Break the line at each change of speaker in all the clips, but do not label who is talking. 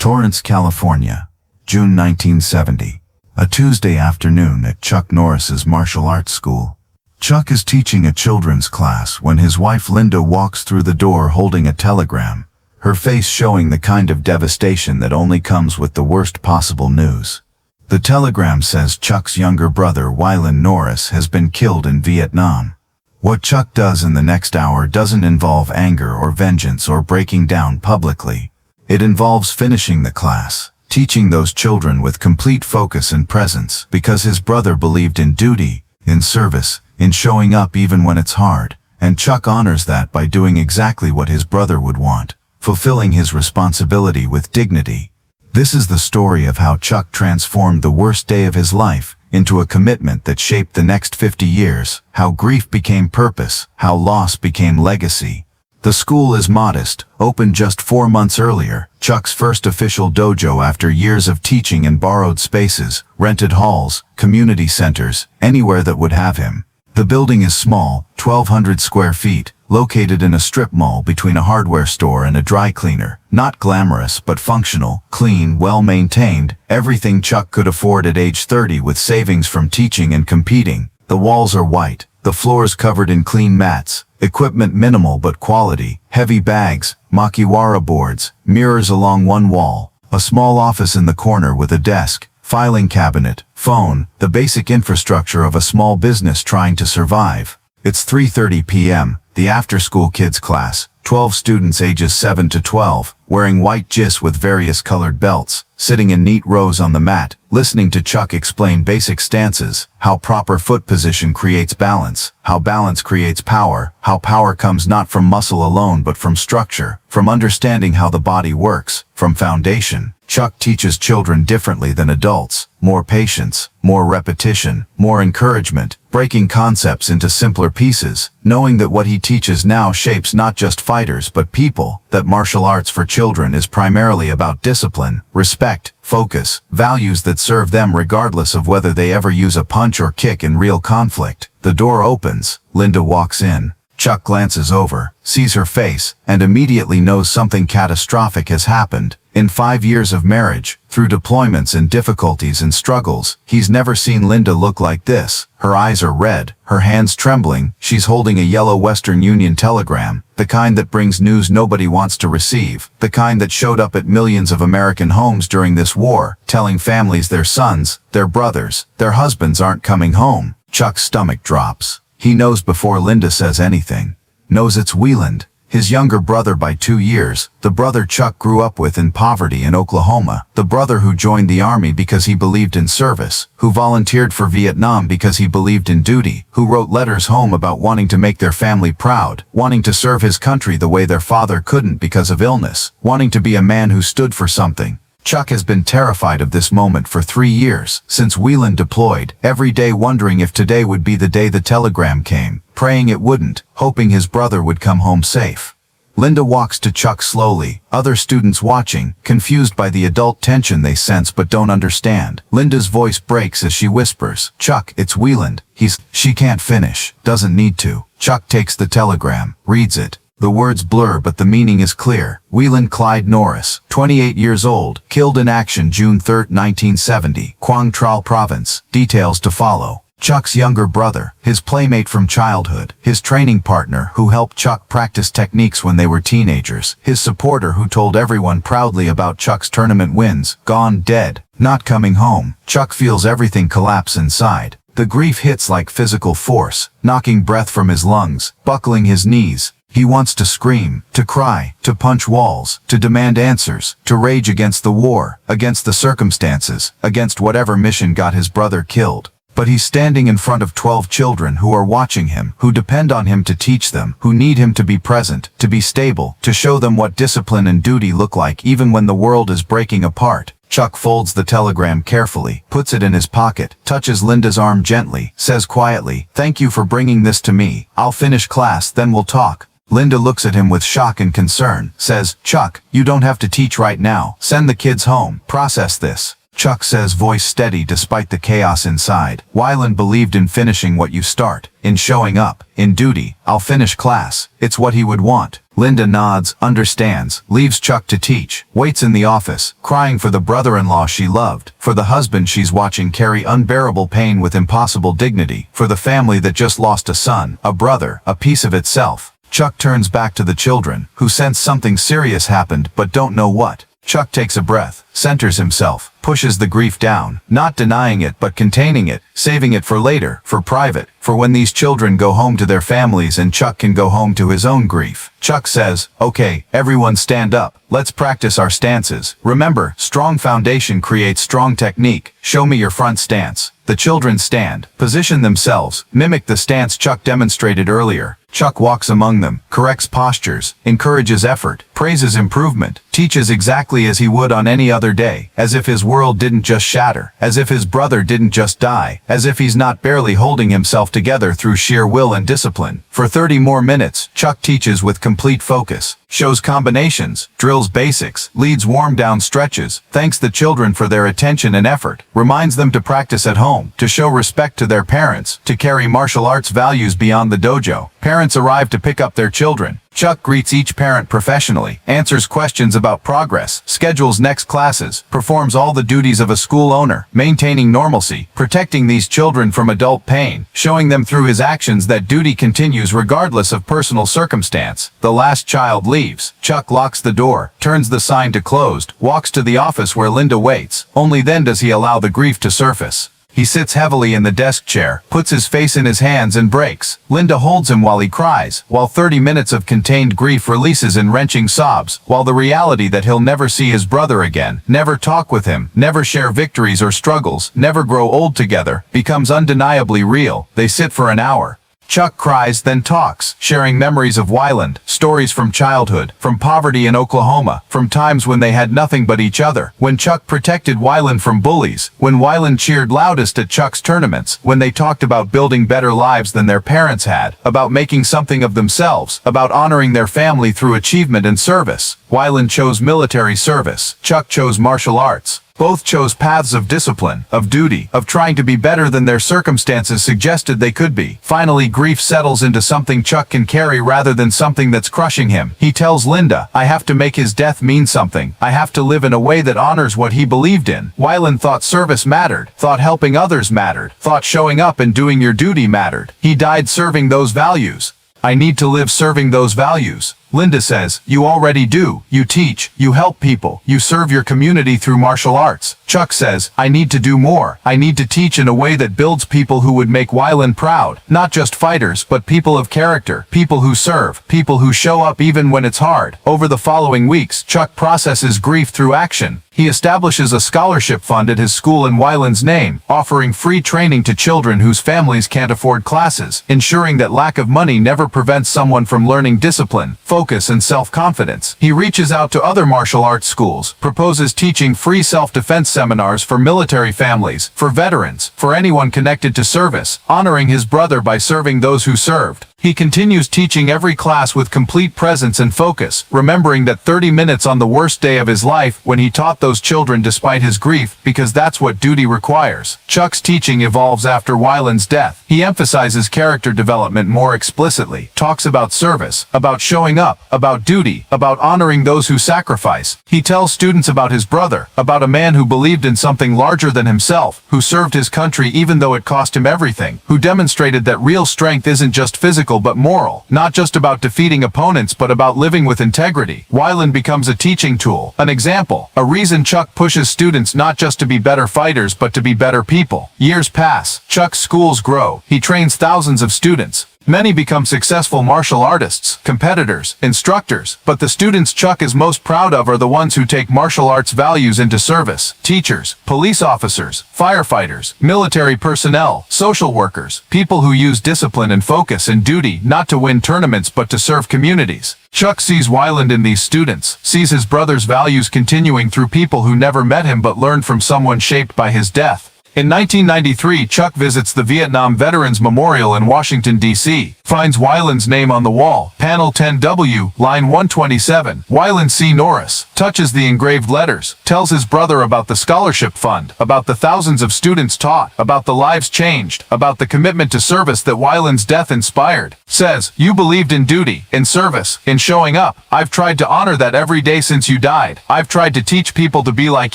Torrance, California, June 1970. A Tuesday afternoon at Chuck Norris's martial arts school. Chuck is teaching a children's class when his wife Linda walks through the door holding a telegram, her face showing the kind of devastation that only comes with the worst possible news. The telegram says Chuck's younger brother Wieland Norris has been killed in Vietnam. What Chuck does in the next hour doesn't involve anger or vengeance or breaking down publicly. It involves finishing the class, teaching those children with complete focus and presence, because his brother believed in duty, in service, in showing up even when it's hard, and Chuck honors that by doing exactly what his brother would want, fulfilling his responsibility with dignity. This is the story of how Chuck transformed the worst day of his life into a commitment that shaped the next 50 years, how grief became purpose, how loss became legacy. The school is modest, opened just 4 months earlier, Chuck's first official dojo after years of teaching in borrowed spaces, rented halls, community centers, anywhere that would have him. The building is small, 1,200 square feet, located in a strip mall between a hardware store and a dry cleaner. Not glamorous, but functional, clean, well-maintained, everything Chuck could afford at age 30 with savings from teaching and competing. The walls are white, the floors covered in clean mats, equipment minimal but quality, heavy bags, makiwara boards, mirrors along one wall, a small office in the corner with a desk, filing cabinet, phone, the basic infrastructure of a small business trying to survive. It's 3:30 p.m., the after-school kids class, 12 students ages 7 to 12, wearing white gis with various colored belts, sitting in neat rows on the mat, listening to Chuck explain basic stances, how proper foot position creates balance, how balance creates power, how power comes not from muscle alone but from structure, from understanding how the body works, from foundation. Chuck teaches children differently than adults, more patience, more repetition, more encouragement, breaking concepts into simpler pieces, knowing that what he teaches now shapes not just fighters but people, that martial arts for children is primarily about discipline, respect, focus, values that serve them regardless of whether they ever use a punch or kick in real conflict. The door opens, Linda walks in. Chuck glances over, sees her face, and immediately knows something catastrophic has happened. In 5 years of marriage, through deployments and difficulties and struggles, he's never seen Linda look like this. Her eyes are red, her hands trembling, she's holding a yellow Western Union telegram, the kind that brings news nobody wants to receive, the kind that showed up at millions of American homes during this war, telling families their sons, their brothers, their husbands aren't coming home. Chuck's stomach drops. He knows before Linda says anything. Knows it's Wieland, his younger brother by 2 years, the brother Chuck grew up with in poverty in Oklahoma, the brother who joined the army because he believed in service, who volunteered for Vietnam because he believed in duty, who wrote letters home about wanting to make their family proud, wanting to serve his country the way their father couldn't because of illness, wanting to be a man who stood for something. Chuck has been terrified of this moment for 3 years, since Wieland deployed, every day wondering if today would be the day the telegram came, praying it wouldn't, hoping his brother would come home safe. Linda walks to Chuck slowly, other students watching, confused by the adult tension they sense but don't understand. Linda's voice breaks as she whispers, "Chuck, it's Wieland, She can't finish, doesn't need to." Chuck takes the telegram, reads it. The words blur but the meaning is clear. Wieland Clyde Norris, 28 years old, killed in action June 3, 1970, Quang Trall Province. Details to follow. Chuck's younger brother, his playmate from childhood, his training partner who helped Chuck practice techniques when they were teenagers, his supporter who told everyone proudly about Chuck's tournament wins, gone dead, not coming home. Chuck feels everything collapse inside. The grief hits like physical force, knocking breath from his lungs, buckling his knees. He wants to scream, to cry, to punch walls, to demand answers, to rage against the war, against the circumstances, against whatever mission got his brother killed. But he's standing in front of 12 children who are watching him, who depend on him to teach them, who need him to be present, to be stable, to show them what discipline and duty look like even when the world is breaking apart. Chuck folds the telegram carefully, puts it in his pocket, touches Linda's arm gently, says quietly, "Thank you for bringing this to me. I'll finish class, then we'll talk." Linda looks at him with shock and concern, says, "Chuck, you don't have to teach right now. Send the kids home. Process this." Chuck says, voice steady despite the chaos inside, "Wieland believed in finishing what you start, in showing up, in duty. I'll finish class." It's what he would want. Linda nods, understands, leaves Chuck to teach, waits in the office, crying for the brother-in-law she loved, for the husband she's watching carry unbearable pain with impossible dignity, for the family that just lost a son, a brother, a piece of itself. Chuck turns back to the children, who sense something serious happened but don't know what. Chuck takes a breath, centers himself, pushes the grief down, not denying it but containing it, saving it for later, for private, for when these children go home to their families and Chuck can go home to his own grief. Chuck says, "Okay, everyone stand up. Let's practice our stances. Remember, strong foundation creates strong technique. Show me your front stance." The children stand, position themselves, mimic the stance Chuck demonstrated earlier. Chuck walks among them, corrects postures, encourages effort, praises improvement, teaches exactly as he would on any other day, as if his world didn't just shatter, as if his brother didn't just die, as if he's not barely holding himself together through sheer will and discipline. For 30 more minutes, Chuck teaches with complete focus, shows combinations, drills basics, leads warm-down stretches, thanks the children for their attention and effort, reminds them to practice at home, to show respect to their parents, to carry martial arts values beyond the dojo. Parents arrive to pick up their children. Chuck greets each parent professionally, answers questions about progress, schedules next classes, performs all the duties of a school owner, maintaining normalcy, protecting these children from adult pain, showing them through his actions that duty continues regardless of personal circumstance. The last child leaves. Chuck locks the door, turns the sign to closed, walks to the office where Linda waits. Only then does he allow the grief to surface. He sits heavily in the desk chair, puts his face in his hands and breaks. Linda holds him while he cries, while 30 minutes of contained grief releases in wrenching sobs, while the reality that he'll never see his brother again, never talk with him, never share victories or struggles, never grow old together, becomes undeniably real. They sit for an hour. Chuck cries, then talks, sharing memories of Wieland, stories from childhood, from poverty in Oklahoma, from times when they had nothing but each other, when Chuck protected Wieland from bullies, when Wieland cheered loudest at Chuck's tournaments, when they talked about building better lives than their parents had, about making something of themselves, about honoring their family through achievement and service. Wieland chose military service. Chuck chose martial arts. Both chose paths of discipline, of duty, of trying to be better than their circumstances suggested they could be. Finally, grief settles into something Chuck can carry rather than something that's crushing him. He tells Linda, "I have to make his death mean something. I have to live in a way that honors what he believed in." Wieland thought service mattered, thought helping others mattered, thought showing up and doing your duty mattered. He died serving those values. "I need to live serving those values." Linda says, "You already do. You teach, you help people, you serve your community through martial arts." Chuck says, "I need to do more. I need to teach in a way that builds people who would make Wieland proud. Not just fighters, but people of character, people who serve, people who show up even when it's hard." Over the following weeks, Chuck processes grief through action. He establishes a scholarship fund at his school in Wieland's name, offering free training to children whose families can't afford classes, ensuring that lack of money never prevents someone from learning discipline, focus, and self-confidence. He reaches out to other martial arts schools, proposes teaching free self-defense seminars for military families, for veterans, for anyone connected to service, honoring his brother by serving those who served. He continues teaching every class with complete presence and focus, remembering that 30 minutes on the worst day of his life when he taught those children despite his grief, because that's what duty requires. Chuck's teaching evolves after Wieland's death. He emphasizes character development more explicitly, talks about service, about showing up, about duty, about honoring those who sacrifice. He tells students about his brother, about a man who believed in something larger than himself, who served his country even though it cost him everything, who demonstrated that real strength isn't just physical but moral, not just about defeating opponents but about living with integrity. Wieland becomes a teaching tool, an example, a reason Chuck pushes students not just to be better fighters but to be better people. Years pass, Chuck's schools grow, he trains thousands of students. Many become successful martial artists, competitors, instructors, but the students Chuck is most proud of are the ones who take martial arts values into service. Teachers, police officers, firefighters, military personnel, social workers, people who use discipline and focus and duty not to win tournaments but to serve communities. Chuck sees Wieland in these students, sees his brother's values continuing through people who never met him but learned from someone shaped by his death.
In 1993, Chuck visits the Vietnam Veterans Memorial in Washington, D.C., finds Wieland's name on the wall, panel 10W, line 127, Wieland C. Norris, touches the engraved letters, tells his brother about the scholarship fund, about the thousands of students taught, about the lives changed, about the commitment to service that Wieland's death inspired, says, "You believed in duty, in service, in showing up. I've tried to honor that every day since you died. I've tried to teach people to be like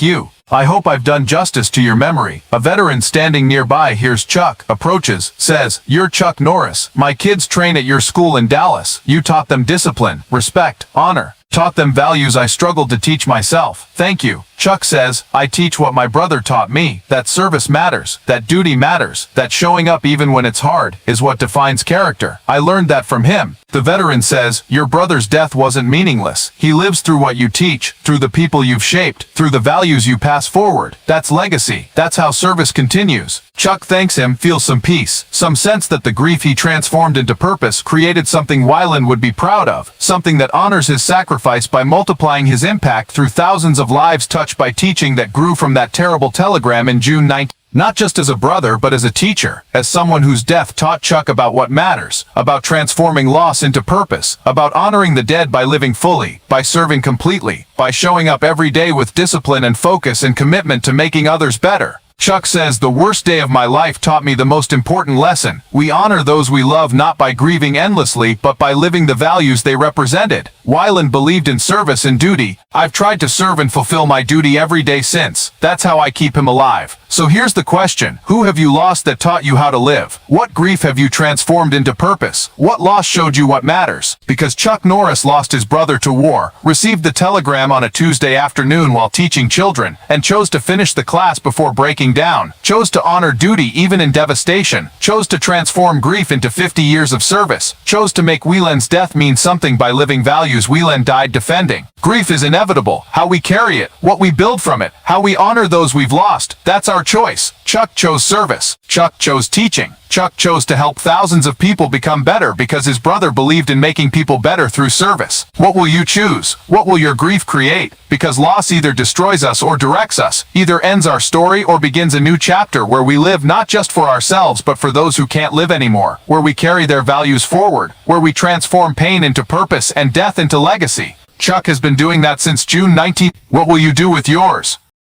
you. I hope I've done justice to your memory." A veteran standing nearby hears Chuck, approaches, says, "You're Chuck Norris. My kids train at your school in Dallas. You taught them discipline, respect, honor. Taught them values I struggled to teach myself. Thank you." Chuck says, "I teach what my brother taught me, that service matters, that duty matters, that showing up even when it's hard is what defines character. I learned that from him." The veteran says, "Your brother's death wasn't meaningless. He lives through what you teach, through the people you've shaped, through the values you pass forward. That's legacy. That's how service continues." Chuck thanks him, feels some peace, some sense that the grief he transformed into purpose created something Wieland would be proud of, something that honors his sacrifice by multiplying his impact through thousands of lives touched by teaching that grew from that terrible telegram in June 19. Not just as a brother, but as a teacher, as someone whose death taught Chuck about what matters, about transforming loss into purpose, about honoring the dead by living fully, by serving completely, by showing up every day with discipline and focus and commitment to making others better. Chuck says, "The worst day of my life taught me the most important lesson. We honor those we love not by grieving endlessly, but by living the values they represented." Wieland believed in service and duty. "I've tried to serve and fulfill my duty every day since. That's how I keep him alive." So here's the question. Who have you lost that taught you how to live? What grief have you transformed into purpose? What loss showed you what matters? Because Chuck Norris lost his brother to war, received the telegram on a Tuesday afternoon while teaching children, and chose to finish the class before breaking down, chose to honor duty even in devastation, chose to transform grief into 50 years of service, chose to make Wieland's death mean something by living values Wieland died defending. Grief is inevitable. How we carry it, what we build from it, how we honor those we've lost, that's our choice. Chuck chose service. Chuck chose teaching. Chuck chose to help thousands of people become better because his brother believed in making people better through service. What will you choose? What will your grief create? Because loss either destroys us or directs us, either ends our story or begins a new chapter where we live not just for ourselves but for those who can't live anymore, where we carry their values forward, where we transform pain into purpose and death into legacy. Chuck has been doing that since June 19. What will you do with yours?